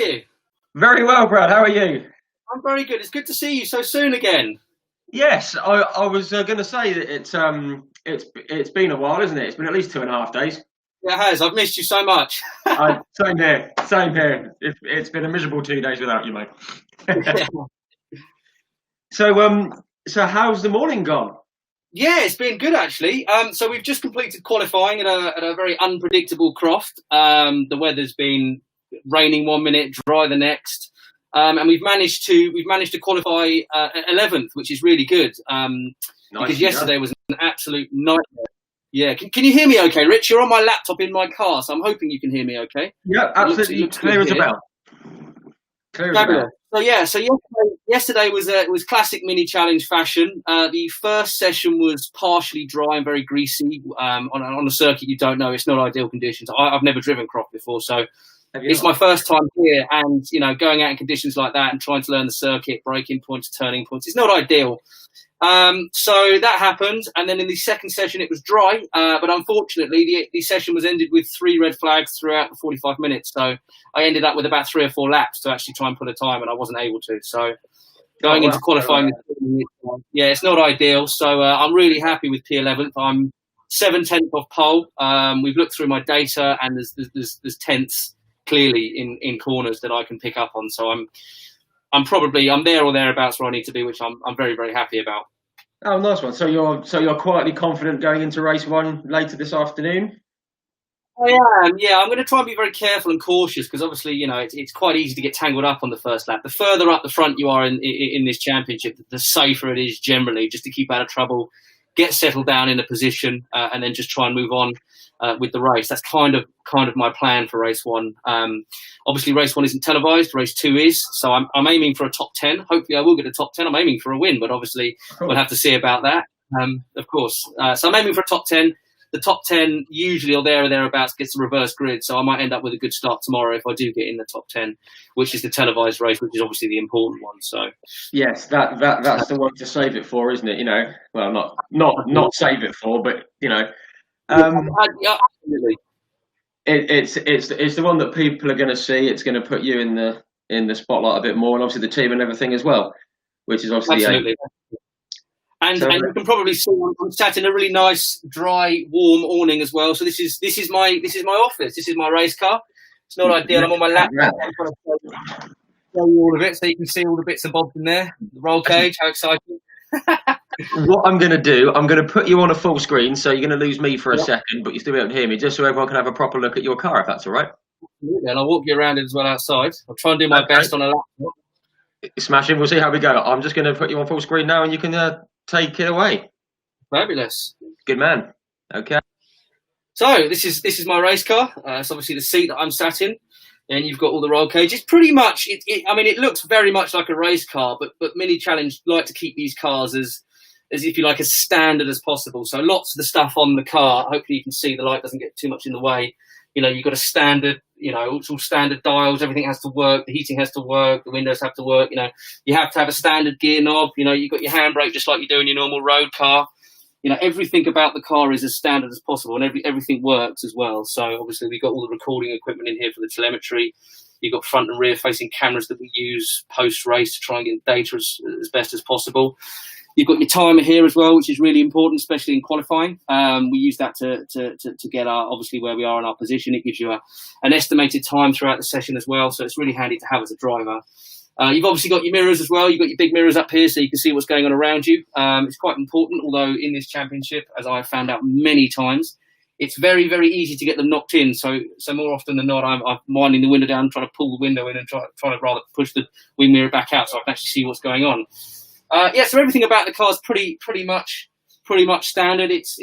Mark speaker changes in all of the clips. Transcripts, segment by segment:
Speaker 1: you?
Speaker 2: Very well, Brad. How are you?
Speaker 1: I'm very good. It's good to see you so soon again.
Speaker 2: Yes, I was going to say that it's been a while, isn't it? It's been at least 2.5 days.
Speaker 1: It has. I've missed you so much.
Speaker 2: Same here. Same here. It's been a miserable 2 days without you, mate.
Speaker 1: Yeah.
Speaker 2: So how's the morning gone?
Speaker 1: Yeah, it's been good actually. So we've just completed qualifying at a very unpredictable Croft. The weather's been raining 1 minute, dry the next, and we've managed to qualify at 11th, which is really good. Because yesterday was an absolute nightmare. Yeah, can you hear me okay, Rich? You're on my laptop in my car, so I'm hoping you can hear me okay.
Speaker 2: Yeah, absolutely. It looks clear as a bell. Clear as a bell.
Speaker 1: So yesterday was classic mini challenge fashion. The first session was partially dry and very greasy on a circuit you don't know. It's not ideal conditions. I've never driven Croft before, so it's my first time here. And going out in conditions like that and trying to learn the circuit, braking points, turning points, it's not ideal. So that happened, and then in the second session it was dry, but unfortunately the session was ended with 3 red flags throughout the 45 minutes. So I ended up with about 3 or 4 laps to actually try and put a time, and I wasn't able to. So going into qualifying, it's not ideal. So I'm really happy with P11th. I'm 7/10 off pole. We've looked through my data, and there's tenths clearly in corners that I can pick up on. So I'm there or thereabouts where I need to be, which I'm very, very happy about.
Speaker 2: Oh, nice one. So you're quietly confident going into race 1 later this afternoon?
Speaker 1: I am. Yeah, I'm going to try and be very careful and cautious because obviously, it's quite easy to get tangled up on the first lap. The further up the front you are in this championship, the safer it is generally, just to keep out of trouble, get settled down in a position, and then just try and move on with the race. That's kind of my plan for race 1. Obviously, race 1 isn't televised. Race 2 is. So I'm aiming for a top 10. Hopefully, I will get a top 10. I'm aiming for a win, but obviously, we'll have to see about that. Of course. So I'm aiming for a top 10. The top 10 usually or there or thereabouts gets a reverse grid. So I might end up with a good start tomorrow if I do get in the top 10, which is the televised race, which is obviously the important one. So
Speaker 2: yes, that's the one to save it for, isn't it? Well, not save it for, but
Speaker 1: absolutely.
Speaker 2: It's the one that people are going to see. It's going to put you in the spotlight a bit more, and obviously the team and everything as well, which is obviously
Speaker 1: absolutely. And you can probably see I'm sat in a really nice, dry, warm awning as well. So this is my office. This is my race car. It's not ideal. I'm on my laptop. I'm trying to show you all of it so you can see all the bits and bobs in there. The roll cage. How exciting!
Speaker 2: What I'm going to do, I'm going to put you on a full screen, so you're going to lose me for a second, but you still be able to hear me, just so everyone can have a proper look at your car, if that's all right.
Speaker 1: And I'll walk you around it as well outside. I'll try and do my best on a laptop.
Speaker 2: Smashing. We'll see how we go. I'm just going to put you on full screen now, and you can take it away.
Speaker 1: Fabulous.
Speaker 2: Good man. Okay.
Speaker 1: So this is my race car. It's obviously the seat that I'm sat in. And you've got all the roll cages. Pretty much, it looks very much like a race car, but Mini Challenge like to keep these cars as if you like, as standard as possible. So lots of the stuff on the car, hopefully you can see the light doesn't get too much in the way. You've got a standard, it's all standard dials. Everything has to work. The heating has to work. The windows have to work. You have to have a standard gear knob. You've got your handbrake just like you do in your normal road car. Everything about the car is as standard as possible, and everything works as well. So obviously we've got all the recording equipment in here for the telemetry. You've got front and rear facing cameras that we use post race to try and get data as best as possible. You've got your timer here as well, which is really important, especially in qualifying. We use that to get obviously where we are in our position. It gives you an estimated time throughout the session as well. So it's really handy to have as a driver. You've obviously got your mirrors as well. You've got your big mirrors up here so you can see what's going on around you. It's quite important, although in this championship, as I've found out many times, it's very, very easy to get them knocked in. So more often than not, I'm winding the window down, trying to pull the window in and trying to rather push the wing mirror back out so I can actually see what's going on. So everything about the car is pretty much standard. It's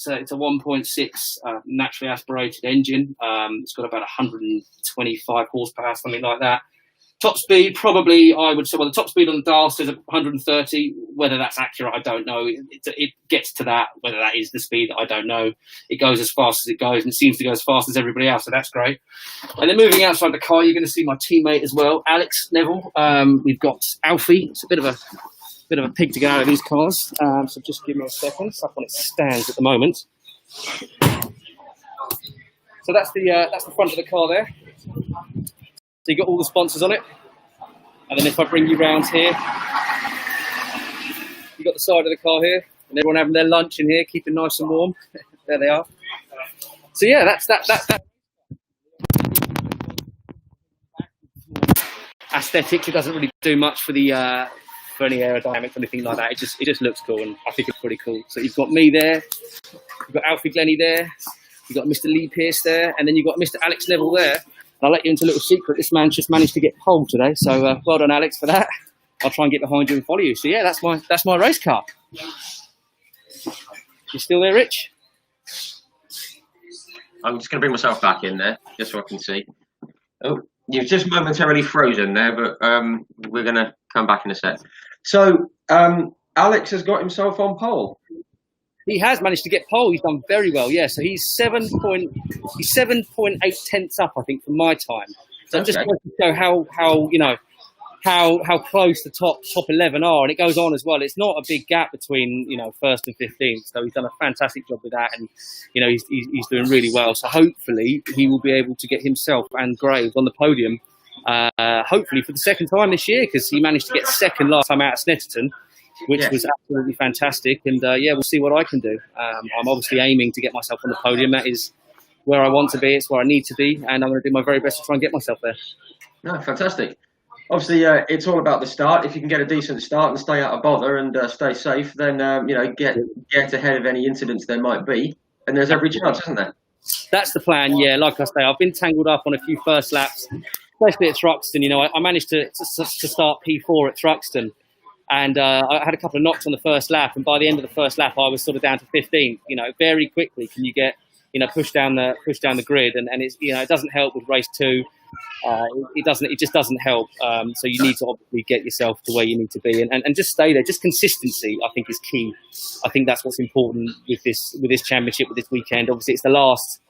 Speaker 1: a 1.6 naturally aspirated engine. It's got about 125 horsepower, something like that. Top speed, probably, I would say, the top speed on the dial says 130. Whether that's accurate, I don't know. It gets to that. Whether that is the speed, I don't know. It goes as fast as it goes, and it seems to go as fast as everybody else, so that's great. And then moving outside the car, you're going to see my teammate as well, Alex Neville. We've got Alfie. It's a bit of a pig to get out of these cars. So just give me a second. It's up on its stands at the moment. So that's the front of the car there. you got all the sponsors on it. And then if I bring you round here, you got the side of the car here, and everyone having their lunch in here, keeping nice and warm. There they are. So yeah, that's that. Aesthetics. It doesn't really do much for the for any aerodynamics or anything like that. It just looks cool, and I think it's pretty cool. So you've got me there, you've got Alfie Glennie there, you've got Mr. Lee Pearce there, and then you've got Mr. Alex Neville there. And I'll let you into a little secret. This man's just managed to get pole today, so well done, Alex, for that. I'll try and get behind you and follow you. So yeah, that's my race car. You still there, Rich?
Speaker 2: I'm just going to bring myself back in there, just so I can see. Oh, you've just momentarily frozen there, but we're going to come back in a sec. So, Alex has got himself on pole.
Speaker 1: He has managed to get pole. He's done very well, yeah. So he's 7.8 tenths up, I think, from my time. So okay. Just to show how close the top 11 are, and it goes on as well. It's not a big gap between first and 15th, so he's done a fantastic job with that, and he's doing really well. So hopefully he will be able to get himself and Graves on the podium, hopefully for the second time this year, because he managed to get second last time out at Snetterton, which was absolutely fantastic. And we'll see what I can do. I'm obviously aiming to get myself on the podium. That is where I want to be. It's where I need to be, and I'm going to do my very best to try and get myself there.
Speaker 2: No, fantastic. Obviously, it's all about the start. If you can get a decent start and stay out of bother and stay safe, then get ahead of any incidents there might be. And there's every chance, isn't there?
Speaker 1: That's the plan. Yeah, like I say, I've been tangled up on a few first laps, especially at Thruxton. I managed to start P4 at Thruxton, and I had a couple of knocks on the first lap. And by the end of the first lap, I was sort of down to 15th. Very quickly can you get pushed down the grid, and it's it doesn't help with race 2. It just doesn't help. So you need to obviously get yourself to where you need to be, and just stay there. Just consistency, I think, is key. I think that's what's important with this championship, with this weekend. Obviously, it's the last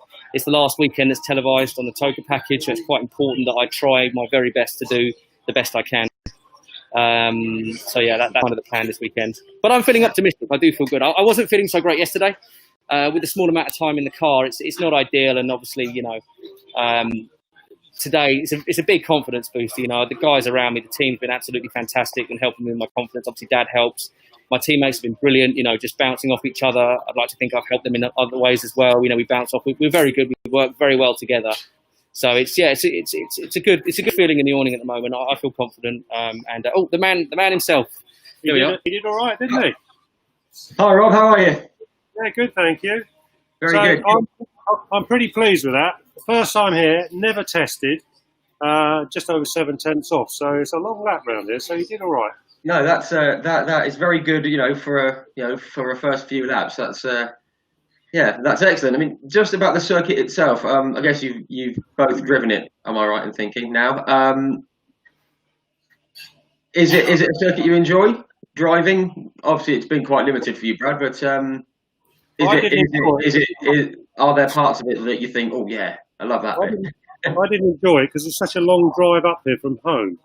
Speaker 1: weekend that's televised on the Toka package, so it's quite important that I try my very best to do the best I can. So yeah, that's kind of the plan this weekend. But I'm feeling optimistic. I do feel good. I wasn't feeling so great yesterday. With the small amount of time in the car, it's not ideal, and obviously, today it's a big confidence boost. The guys around me, the team's been absolutely fantastic and helping me with my confidence. Obviously, Dad helps. My teammates have been brilliant. Just bouncing off each other. I'd like to think I've helped them in other ways as well. We bounce off. We're very good. We work very well together. So it's a good feeling in the awning at the moment. I feel confident. The man himself.
Speaker 3: He did all right, didn't he?
Speaker 2: Hi, Rob. How are you?
Speaker 3: Yeah, good, thank you.
Speaker 2: Very good.
Speaker 3: I'm pretty pleased with that. First time here, never tested, just over 7 tenths off. So it's a long lap round here. So you did all right.
Speaker 2: No, that's that is very good. For a first few laps, that's excellent. I mean, just about the circuit itself. I guess you've both driven it. Am I right in thinking now? Is it a circuit you enjoy driving? Obviously, it's been quite limited for you, Brad. But are there parts of it that you think, oh yeah, I love that bit?
Speaker 3: I didn't enjoy it because it's such a long drive up here from home.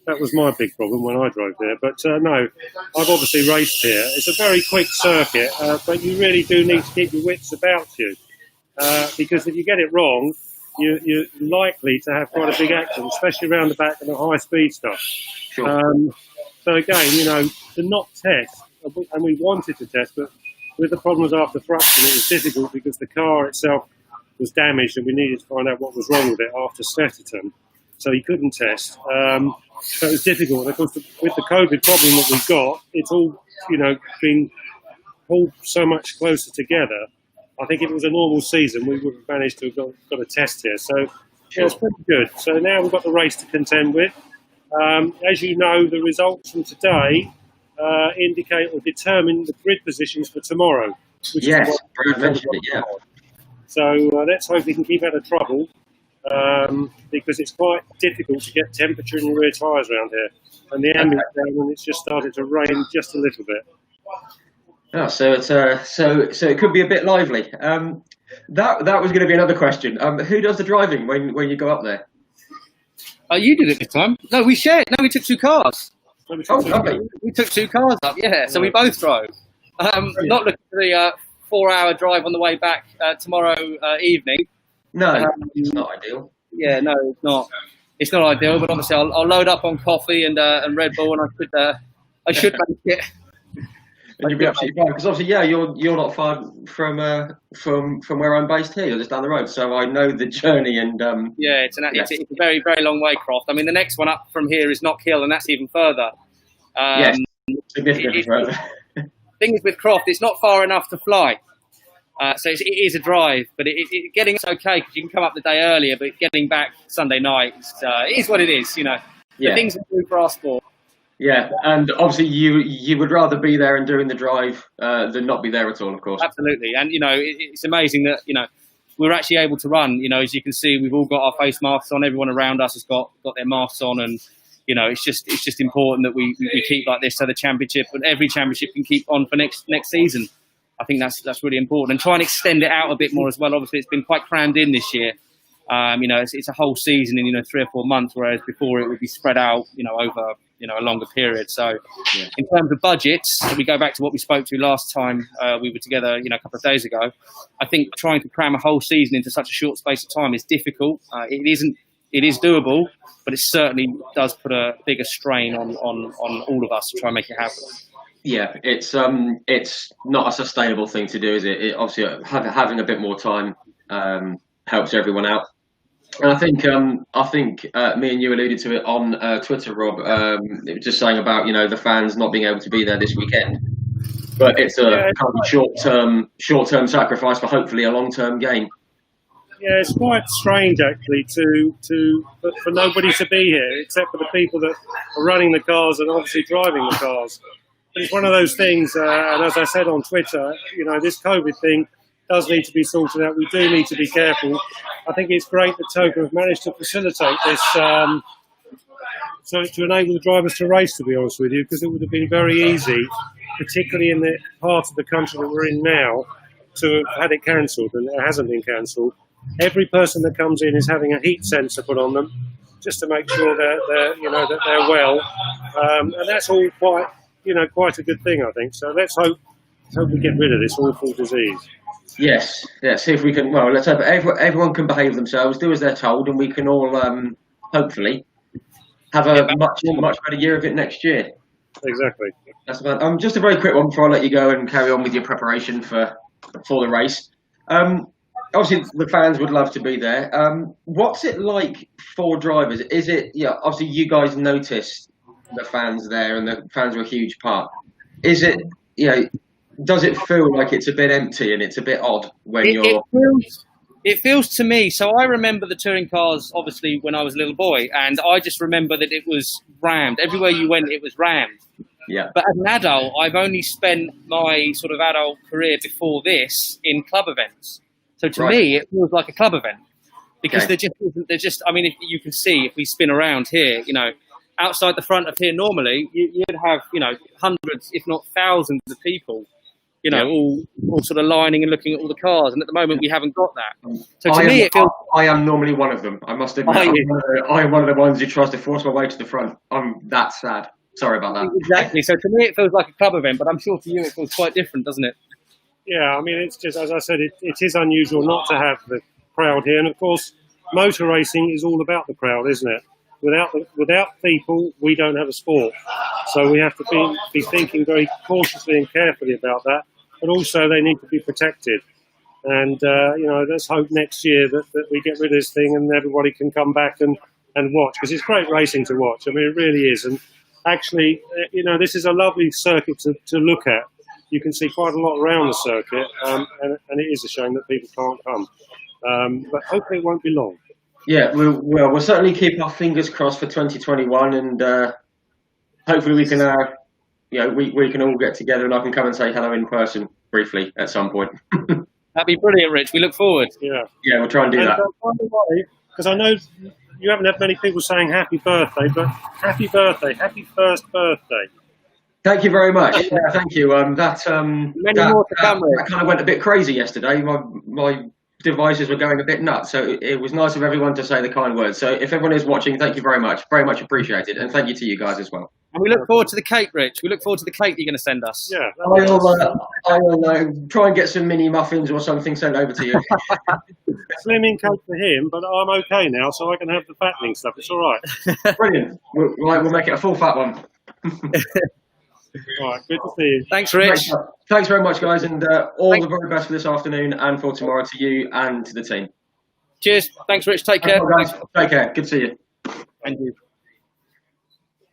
Speaker 3: That was my big problem when I drove there. But no, I've obviously raced here. It's a very quick circuit, but you really do need to keep your wits about you. Because if you get it wrong, you're likely to have quite a big accident, especially around the back of the high-speed stuff.
Speaker 2: Sure.
Speaker 3: So again, to not test, and we wanted to test, but with the problems after Thruxton, it was difficult because the car itself was damaged and we needed to find out what was wrong with it after Snetterton. So he couldn't test. So it was difficult. Of course, with the COVID problem that we've got, it's all, been pulled so much closer together. I think if it was a normal season, we would have managed to have got a test here. So yeah, it's pretty good. So now we've got the race to contend with. As you know, the results from today indicate or determine the grid positions for tomorrow.
Speaker 2: Yes, Brad mentioned it, yeah.
Speaker 3: So let's hope we can keep out of trouble because it's quite difficult to get temperature in your rear tyres around here. And the ambience down when it's just started to rain just a little bit.
Speaker 2: Oh, so it's so it could be a bit lively. That was going to be another question. Who does the driving when you go up there?
Speaker 1: You did it this time. No, we shared. No, we took 2 cars.
Speaker 3: We
Speaker 1: took 2 cars up, yeah. So we both drove. Not looking for the 4-hour drive on the way back tomorrow evening.
Speaker 2: No, it's not ideal.
Speaker 1: Yeah, no, it's not. it's not ideal, but obviously I'll load up on coffee and Red Bull, and I should make it.
Speaker 2: And you'll be absolutely fine, because obviously, yeah, you're not far from where I'm based here. You're just down the road, so I know the journey. And
Speaker 1: yeah, it's a very, very long way, Croft. I mean, the next one up from here is Knock Hill, and that's even further.
Speaker 2: Yes, significantly further.
Speaker 1: Thing is with Croft, it's not far enough to fly, so it is a drive. But getting it's okay because you can come up the day earlier, but getting back Sunday night, it is what it is. You know, the things we do for our sport.
Speaker 2: Yeah, and obviously you would rather be there and doing the drive than not be there at all, of course.
Speaker 1: Absolutely, and you know it's amazing that we're actually able to run. You know, as you can see, we've all got our face masks on. Everyone around us has got their masks on, and it's just important that we keep like this so the championship and every championship can keep on for next season. I think that's really important, and try and extend it out a bit more as well. Obviously, it's been quite crammed in this year. It's a whole season in 3 or 4 months, whereas before it would be spread out over a longer period. So in terms of budgets, we go back to what we spoke to last time we were together a couple of days ago. I think trying to cram a whole season into such a short space of time is difficult. It is doable, but it certainly does put a bigger strain on all of us to try and make it happen.
Speaker 2: Yeah, it's not a sustainable thing to do, is it? Obviously having a bit more time helps everyone out. And I think me and you alluded to it on Twitter, Rob. It was just saying about the fans not being able to be there this weekend, but it's a kind of short-term sacrifice for hopefully a long-term gain.
Speaker 3: Yeah, it's quite strange actually for nobody to be here except for the people that are running the cars and obviously driving the cars. But it's one of those things, and as I said on Twitter, this COVID thing does need to be sorted out. We do need to be careful. I think it's great that TOCA have managed to facilitate this so to enable the drivers to race, to be honest with you, because it would have been very easy, particularly in the part of the country that we're in now, to have had it cancelled, and it hasn't been cancelled. Every person that comes in is having a heat sensor put on them just to make sure that they're well, and that's all quite a good thing, I think. So let's hope we get rid of this awful disease.
Speaker 2: Yes. See if we can. Well, let's hope everyone can behave themselves, do as they're told, and we can all hopefully have a much better year of it next year.
Speaker 3: Exactly.
Speaker 2: That's about. Just a very quick one before I let you go and carry on with your preparation for the race. Obviously, the fans would love to be there. What's it like for drivers? Is it? Yeah. Obviously, you guys noticed the fans there, and the fans were a huge part. Is it? Does it feel like it's a bit empty and it's a bit odd when
Speaker 1: It feels to me, so I remember the touring cars, obviously, when I was a little boy, and I just remember that it was rammed. Everywhere you went, it was rammed.
Speaker 2: Yeah.
Speaker 1: But as an adult, I've only spent my sort of adult career before this in club events. So to me, it feels like a club event. Because they're just, I mean, if you can see, if we spin around here, outside the front of here normally, you'd have, hundreds, if not thousands of people. All sort of lining and looking at all the cars, and at the moment we haven't got that. So to me, it feels.
Speaker 2: I am normally one of them. I must admit, I am one of the ones who tries to force my way to the front. I'm that sad. Sorry about that.
Speaker 1: Exactly. So to me, it feels like a club event, but I'm sure to you it feels quite different, doesn't it?
Speaker 3: Yeah, I mean, it's just, as I said, it is unusual not to have the crowd here, and of course, motor racing is all about the crowd, isn't it? Without people, we don't have a sport. So we have to be thinking very cautiously and carefully about that. But also, they need to be protected. And, let's hope next year that we get rid of this thing and everybody can come back and watch. Because it's great racing to watch. I mean, it really is. And actually, this is a lovely circuit to look at. You can see quite a lot around the circuit. And it is a shame that people can't come. But hopefully it won't be long.
Speaker 2: Yeah, we'll certainly keep our fingers crossed for 2021, and hopefully we can, we can all get together and I can come and say hello in person briefly at some point.
Speaker 1: That'd be brilliant, Rich. We look forward.
Speaker 2: Yeah, we'll try and do that.
Speaker 3: By the way, because I know you haven't had many people saying happy birthday, but happy birthday, happy first birthday.
Speaker 2: Thank you very much. Yeah, thank you. That kind of went a bit crazy yesterday. My devices were going a bit nuts, so it was nice of everyone to say the kind words. So if everyone is watching, thank you very much appreciated, and thank you to you guys as well.
Speaker 1: And we look forward to the cake, Rich. We look forward to the cake you're going to send us.
Speaker 3: Yeah.
Speaker 2: I will try and get some mini muffins or something sent over to you.
Speaker 3: Slimming cake for him, but I'm okay now, so I can have the fattening stuff. It's all right.
Speaker 2: Brilliant. We'll make it a full fat one.
Speaker 3: All right, good to see you.
Speaker 1: Thanks, Rich.
Speaker 2: Thanks very much, guys, and all the very best for this afternoon and for tomorrow to you and to the team.
Speaker 1: Cheers. Thanks, Rich. Take care.
Speaker 2: Guys. Take care. Good to see you.
Speaker 1: Thank you.